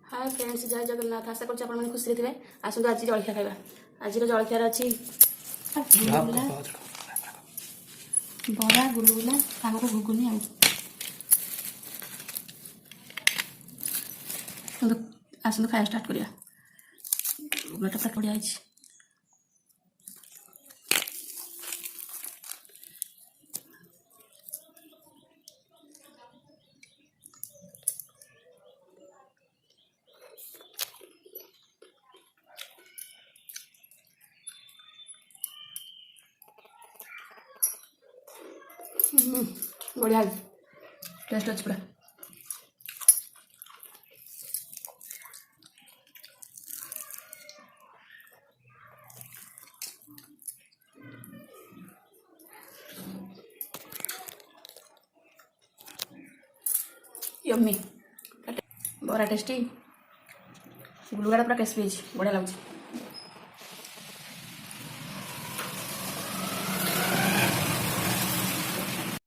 Hi friends, जय जगन्नाथ। आशा कर खुशी थे। आसतु आज जलखिया खाଇବା। आज जलखियार अच्छी बरा गुलगुला साग को घुगुनी आसतु खाया स्टार्ट करिया। गुलगुलाटा पूरा बढ़िया है। बढ़िया टेस्ट अच्छी पूरा। यम्मी बड़ा टेस्टी गुलगुला पूरा क्रिस्पी बढ़िया लगे।